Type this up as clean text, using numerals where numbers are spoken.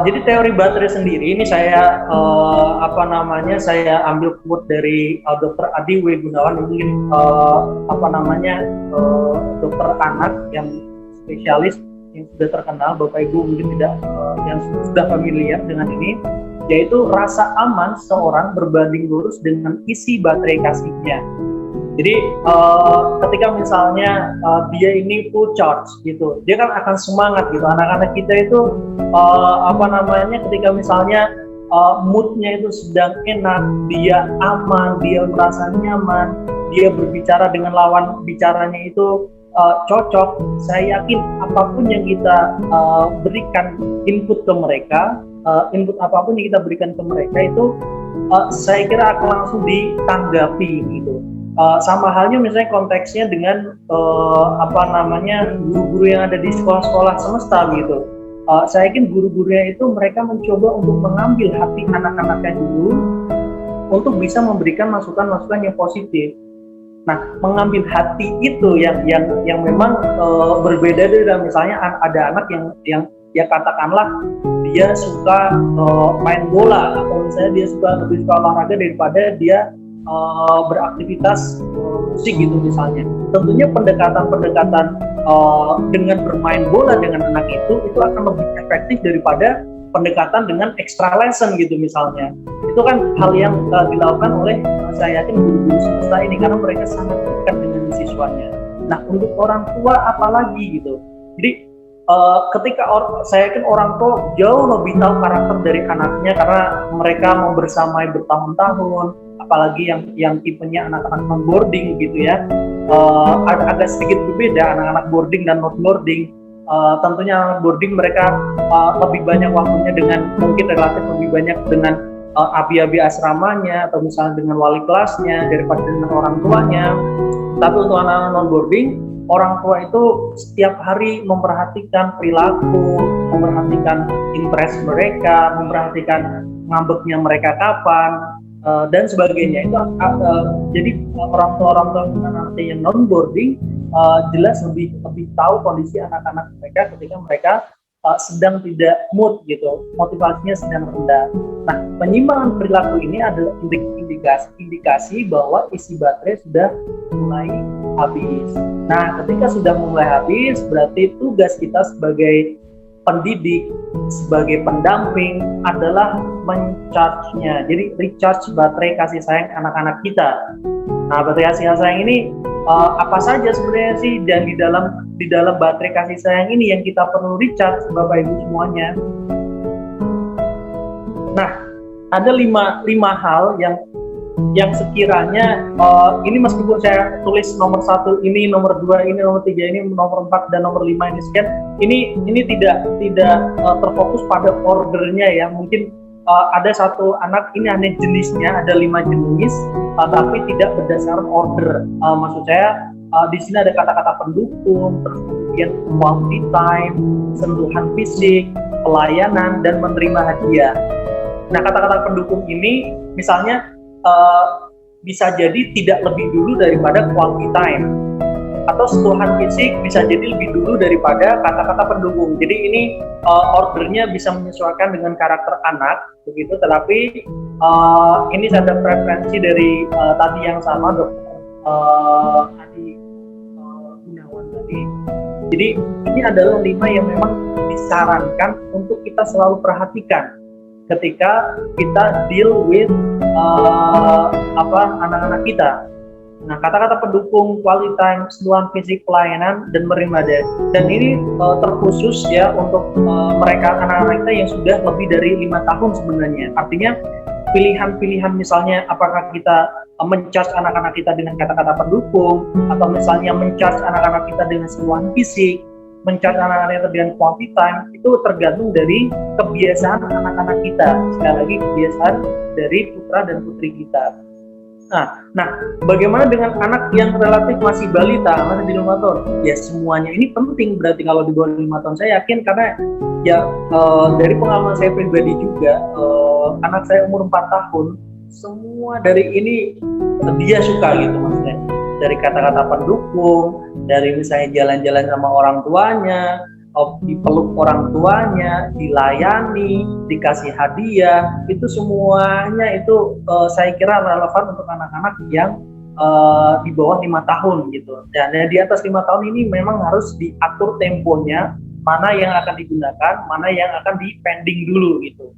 Jadi teori baterai sendiri ini saya saya ambil quote dari Dr. Adi W. Gunawan, ini dokter anak yang spesialis yang sudah terkenal. Bapak Ibu mungkin tidak yang sudah familiar dengan ini, yaitu rasa aman seorang berbanding lurus dengan isi baterai kasihnya. Jadi ketika misalnya dia ini full charge gitu, dia kan akan semangat gitu. Anak-anak kita itu ketika misalnya moodnya itu sedang enak, dia aman, dia merasa nyaman, dia berbicara dengan lawan bicaranya itu cocok. Saya yakin apapun yang kita berikan input ke mereka, input apapun yang kita berikan ke mereka itu saya kira akan langsung ditanggapi gitu. Sama halnya misalnya konteksnya dengan guru-guru yang ada di sekolah-sekolah semesta gitu. Saya yakin guru-gurunya itu mereka mencoba untuk mengambil hati anak-anaknya dulu untuk bisa memberikan masukan-masukan yang positif. Nah, mengambil hati itu yang memang berbeda dari misalnya ada anak yang ya katakanlah dia suka main bola, atau misalnya dia lebih suka olahraga daripada dia beraktivitas musik gitu misalnya. Tentunya pendekatan dengan bermain bola dengan anak itu akan lebih efektif daripada pendekatan dengan extra lesson gitu misalnya. Itu kan hal yang dilakukan oleh saya yakin guru-guru semesta ini, karena mereka sangat dekat dengan siswanya. Nah, untuk orang tua apalagi gitu. Jadi ketika saya yakin orang tua jauh lebih tahu karakter dari anaknya karena mereka mau bersamai bertahun-tahun, apalagi yang tipenya anak-anak non boarding gitu ya. Agak sedikit berbeda anak-anak boarding dan non boarding. Tentunya anak boarding mereka lebih banyak waktunya mungkin relatif lebih banyak dengan abi-abi asramanya atau misalnya dengan wali kelasnya daripada dengan orang tuanya. Tapi untuk anak-anak non boarding, orang tua itu setiap hari memperhatikan perilaku, memperhatikan impress mereka, memperhatikan ngambeknya mereka kapan, dan sebagainya. Itu jadi orang tua yang non boarding jelas lebih tahu kondisi anak-anak mereka ketika mereka sedang tidak mood gitu, motivasinya sedang rendah. Nah, penyimbangan perilaku ini adalah indikasi bahwa isi baterai sudah mulai habis. Nah, ketika sudah mulai habis, berarti tugas kita sebagai pendidik, sebagai pendamping adalah mencharge-nya. Jadi recharge baterai kasih sayang anak-anak kita. Nah, baterai kasih sayang ini apa saja sebenarnya sih, dan di dalam baterai kasih sayang ini yang kita perlu recharge Bapak Ibu semuanya. Nah, ada lima hal yang sekiranya ini meskipun saya tulis nomor 1 ini, nomor 2 ini, nomor 3 ini, nomor 4 dan nomor 5 ini sekian, ini tidak terfokus pada ordernya ya. Mungkin ada satu anak ini aneh jenisnya, ada 5 jenis tapi tidak berdasarkan order. Maksud saya di sini ada kata-kata pendukung, terus kemudian quality time, sentuhan fisik, pelayanan, dan menerima hadiah. Nah, kata-kata pendukung ini misalnya bisa jadi tidak lebih dulu daripada quality time, atau sentuhan fisik bisa jadi lebih dulu daripada kata-kata pendukung. Jadi ini ordernya bisa menyesuaikan dengan karakter anak begitu, tetapi ini ada preferensi dari tadi yang sama Dr. Adi Gunawan tadi. Jadi ini adalah 5 yang memang disarankan untuk kita selalu perhatikan ketika kita deal with anak-anak kita. Nah, kata-kata pendukung, quality time, sentuhan fisik, pelayanan, dan menerima hadiah. Dan ini terkhusus ya untuk mereka anak-anak kita yang sudah lebih dari 5 tahun sebenarnya. Artinya pilihan-pilihan misalnya apakah kita men-charge anak-anak kita dengan kata-kata pendukung, atau misalnya men-charge anak-anak kita dengan sentuhan fisik, men-charge anak-anak kita dengan quality time, itu tergantung dari kebiasaan anak-anak kita. Sekali lagi, kebiasaan dari putra dan putri kita. Nah, bagaimana dengan anak yang relatif masih balita, masih di 5 tahun? Ya, semuanya ini penting berarti kalau di bawah 5 tahun. Saya yakin karena ya dari pengalaman saya pribadi juga, anak saya umur 4 tahun, semua dari ini dia suka gitu maksudnya. Dari kata-kata pendukung, dari misalnya jalan-jalan sama orang tuanya, dipeluk orang tuanya, dilayani, dikasih hadiah, itu semuanya itu saya kira relevan untuk anak-anak yang di bawah 5 tahun gitu. Dan di atas 5 tahun ini memang harus diatur temponya, mana yang akan digunakan, mana yang akan di pending dulu gitu.